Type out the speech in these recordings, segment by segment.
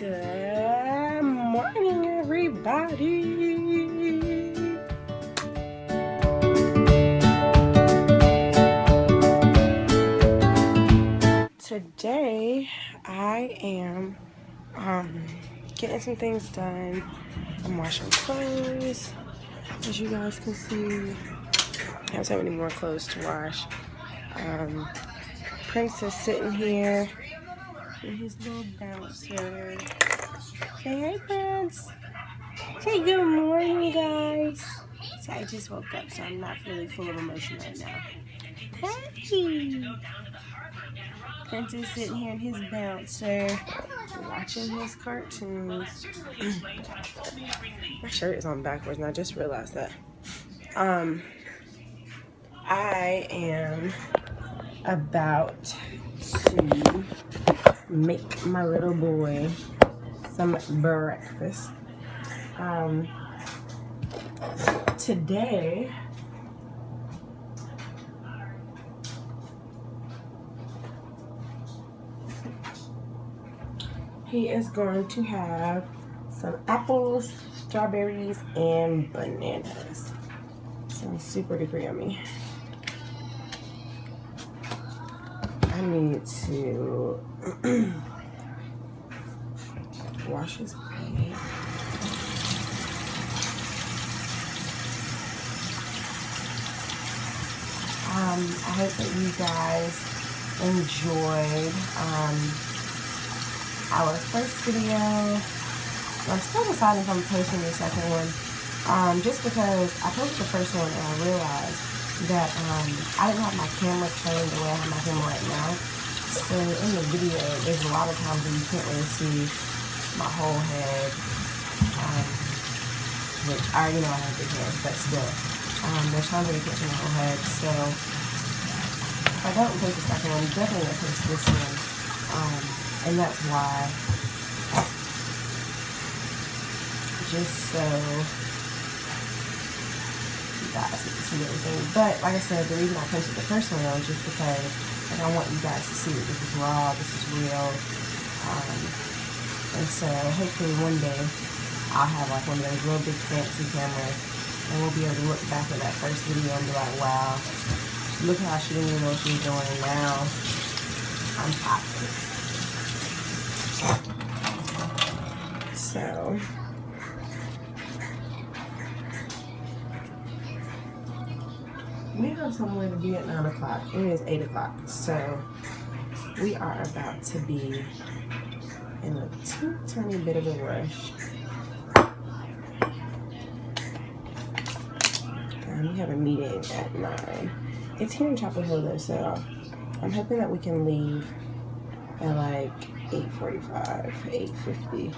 Good morning, everybody. Today, I am getting some things done. I'm washing clothes. As you guys can see, I don't have any more clothes to wash. Prince is sitting here in his little bouncer. Say hey, Prince. Say good morning, guys. So I just woke up, so I'm not really full of emotion right now. Hey! Prince is sitting here in his bouncer, watching his cartoons. My shirt is on backwards, and I just realized that. I am about to make my little boy some breakfast. Today, he is going to have some apples, strawberries, and bananas. Sounds super duper yummy. I need to wash his plate. I hope that you guys enjoyed our first video. I'm still deciding if I'm posting the second one, just because I posted the first one and I realized that I didn't have my camera trained the way I have my camera right now. So in the video, there's a lot of times where you can't really see my whole head, which I already know I have big hair, but still, there's times where you can't see my whole head. So if I don't post the second one, I'm definitely gonna post this one, and that's why. Just so you guys get to see everything. But like I said, the reason I posted the first one was just because I want you guys to see that this is raw, this is real. And so hopefully one day I'll have like one of those real big fancy cameras and we'll be able to look back at that first video and be like, wow, look how she didn't even know what she was doing. Now I'm popping. So we have somewhere to be at 9 o'clock. It is 8 o'clock. So we are about to be in a tiny bit of a rush. We have a meeting at 9. It's here in Chapel Hill though, so I'm hoping that we can leave at like 8:45, 8:50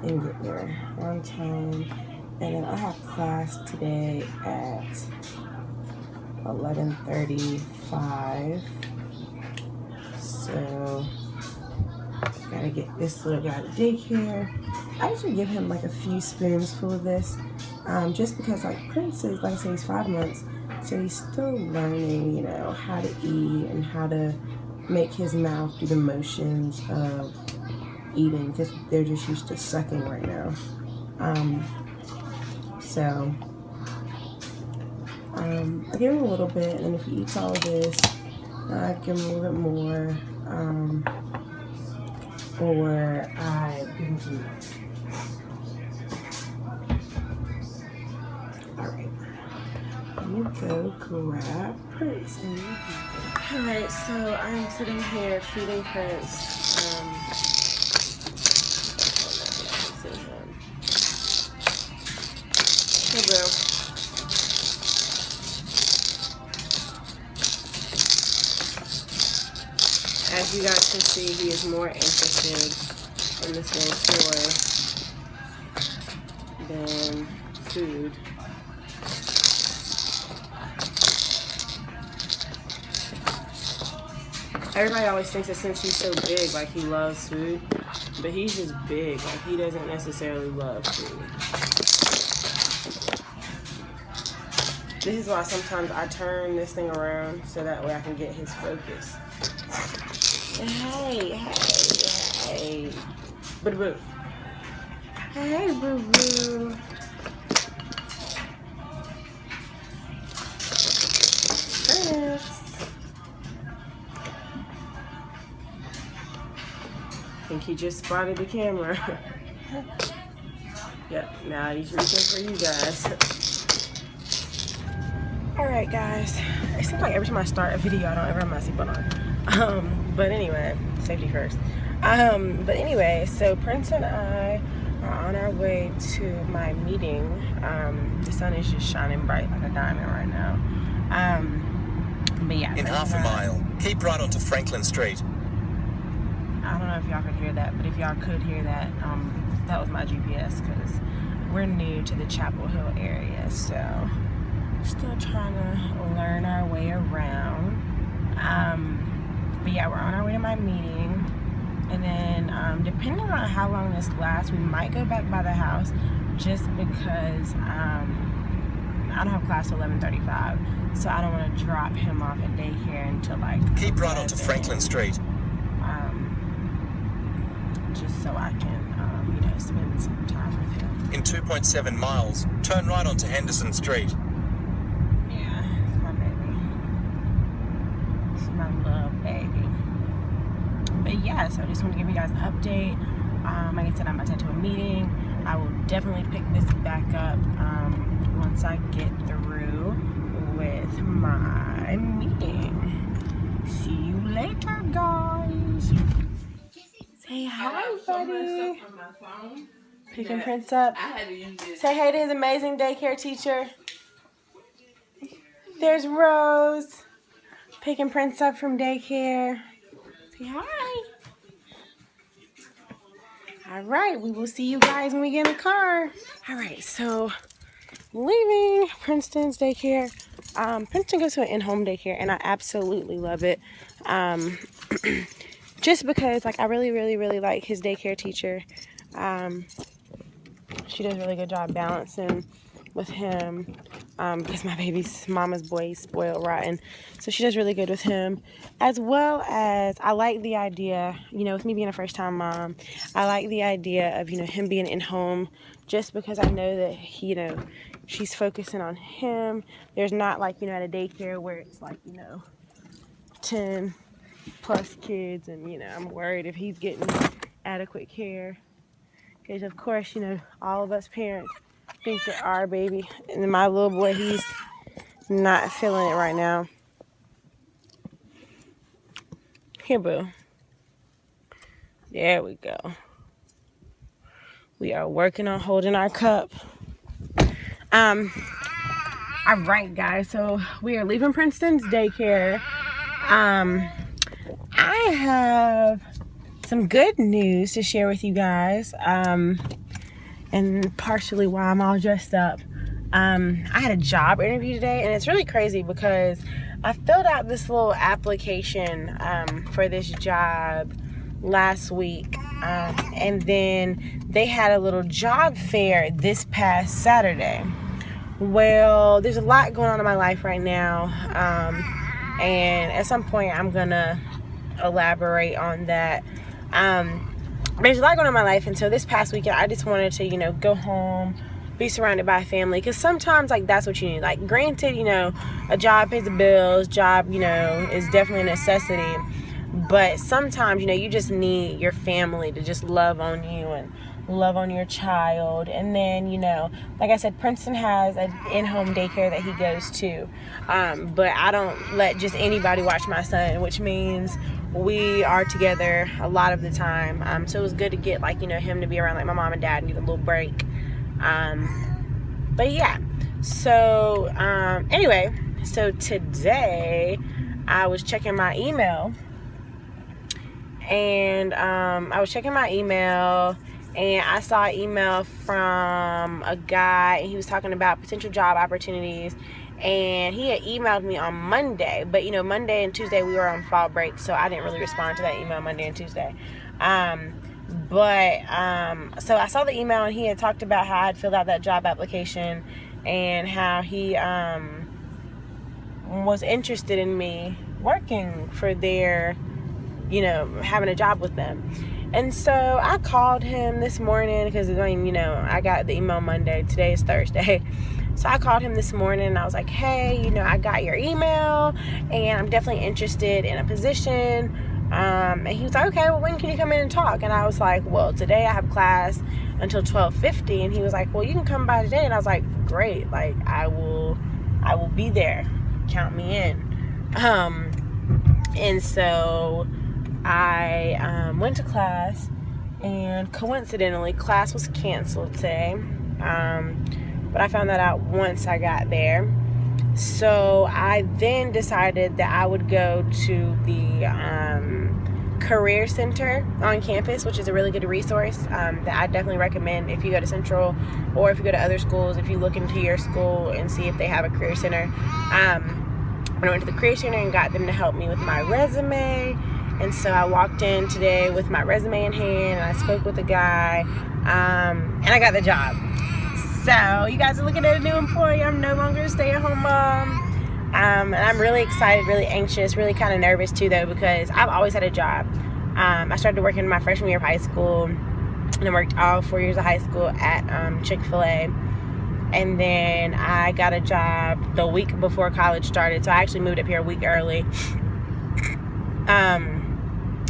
and get there on time. And then I have class today at 11:35, so gotta get this little guy to daycare. I usually give him like a few spoonsful of this, just because like Prince is, like I said, he's 5 months, so he's still learning, you know, how to eat and how to make his mouth do the motions of eating, because they're just used to sucking right now. So I give him a little bit, and if he eats all of this, I give him a little bit more, or I give him some milk. Alright, let me go grab Prince. Alright, so I'm sitting here feeding Prince. Hey, bro. As you guys can see, he is more interested in this little toy than food. Everybody always thinks that since he's so big, like he loves food, but he's just big, like he doesn't necessarily love food. This is why sometimes I turn this thing around so that way I can get his focus. Hey. Boo boo. Hey, boo boo. I think he just spotted the camera. Yep, now he's reaching for you guys. Alright guys, it seems like every time I start a video I don't ever have my seatbelt on. But anyway, safety first. But anyway, so Prince and I are on our way to my meeting. The sun is just shining bright like a diamond right now. But yeah. In half a mile, keep right onto Franklin Street. I don't know if y'all could hear that, but if y'all could hear that, that was my GPS, because we're new to the Chapel Hill area, so still trying to learn our way around. But yeah, we're on our way to my meeting, and then depending on how long this lasts, we might go back by the house, just because I don't have class till 11:35, so I don't want to drop him off at daycare until like keep right onto Franklin Street. Just so I can, you know, spend some time with him. In 2.7 miles, turn right onto Henderson Street. Yeah, it's my baby. It's my love baby. But yeah, so I just want to give you guys an update. Like I said, I'm about to head to a meeting. I will definitely pick this back up once I get through with my meeting. See you later, guys. Say hi, buddy. Picking Prince up. Say hey to his amazing daycare teacher. There's Rose. Picking Prince up from daycare. Say hi. Alright, we will see you guys when we get in the car. Alright, so leaving Princeton's daycare. Princeton goes to an in-home daycare, and I absolutely love it. Just because, like, I really like his daycare teacher. She does a really good job balancing with him, because my baby's mama's boy is spoiled rotten. So she does really good with him, as well as I like the idea, you know, with me being a first-time mom, I like the idea of, you know, him being in home, just because I know that, you know, she's focusing on him. There's not, like, you know, at a daycare where it's like, you know, 10 plus kids, and you know, I'm worried if he's getting adequate care, because of course, you know, all of us parents think that our baby, and then my little boy, he's not feeling it right now. Here, boo. There we go. We are working on holding our cup. All right, guys, so we are leaving Princeton's daycare. I have some good news to share with you guys, and partially why I'm all dressed up. I had a job interview today, and it's really crazy because I filled out this little application for this job last week, and then they had a little job fair this past Saturday. Well, there's a lot going on in my life right now, and at some point I'm gonna elaborate on that. There's a lot going on in my life, and so this past weekend I just wanted to, you know, go home, be surrounded by family, because sometimes, like, that's what you need. Like, granted, you know, a job pays the bills, job, you know, is definitely a necessity, but sometimes, you know, you just need your family to just love on you and love on your child. And then, you know, like I said, Princeton has an in-home daycare that he goes to, but I don't let just anybody watch my son, which means we are together a lot of the time. So it was good to get, like, you know, him to be around, like, my mom and dad, and get a little break. But yeah, so anyway, so today I was checking my email, and and I saw an email from a guy, and he was talking about potential job opportunities, and he had emailed me on Monday, but, you know, Monday and Tuesday we were on fall break, so I didn't really respond to that email Monday and Tuesday. So I saw the email, and he had talked about how I had filled out that job application, and how he was interested in me working for their, you know, having a job with them. And so I called him this morning because, I mean, you know, I got the email Monday. Today is Thursday. So I called him this morning and I was like, hey, you know, I got your email and I'm definitely interested in a position. And he was like, okay, well, when can you come in and talk? And I was like, well, today I have class until 12:50. And he was like, well, you can come by today. And I was like, great. Like, I will be there. Count me in. And so I went to class, and coincidentally, class was canceled today. But I found that out once I got there. So I then decided that I would go to the Career Center on campus, which is a really good resource that I definitely recommend if you go to Central or if you go to other schools, if you look into your school and see if they have a Career Center. I went to the Career Center and got them to help me with my resume. And so I walked in today with my resume in hand, and I spoke with a guy, and I got the job. So you guys are looking at a new employee. I'm no longer a stay-at-home mom. And I'm really excited, really anxious, really kind of nervous too, though, because I've always had a job. I started working my freshman year of high school, and I worked all 4 years of high school at Chick-fil-A. And then I got a job the week before college started. So I actually moved up here a week early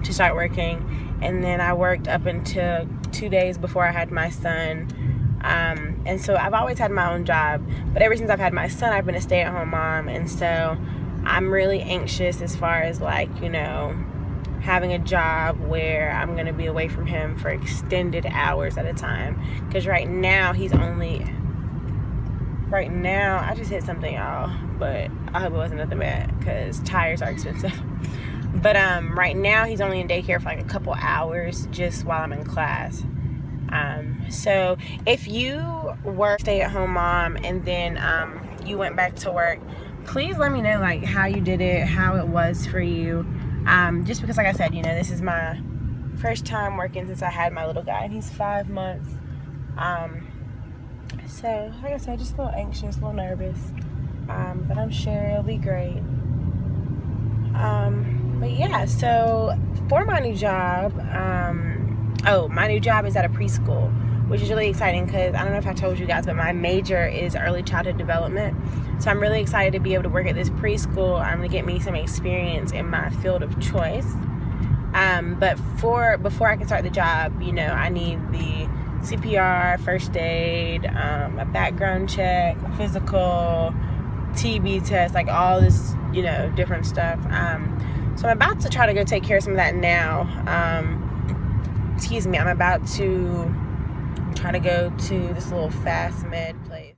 to start working. And then I worked up until 2 days before I had my son. And so I've always had my own job, but ever since I've had my son, I've been a stay-at-home mom. And so I'm really anxious as far as, like, you know, having a job where I'm going to be away from him for extended hours at a time. Because right now, I just hit something, y'all, but I hope it wasn't nothing bad because tires are expensive. But right now, he's only in daycare for like a couple hours just while I'm in class. So if you were a stay-at-home mom and then you went back to work, please let me know, like, how you did it, how it was for you. Just because, like I said, you know, this is my first time working since I had my little guy, and he's 5 months. So, like I said, just a little anxious, a little nervous. But I'm sure it'll be great. But yeah, so for my new job, my new job is at a preschool, which is really exciting because I don't know if I told you guys, but my major is early childhood development. So I'm really excited to be able to work at this preschool. I'm going to get me some experience in my field of choice. But before I can start the job, you know, I need the CPR, first aid, a background check, a physical, TB test, like all this, you know, different stuff. So I'm about to try to go take care of some of that now. I'm about to try to go to this little fast med place.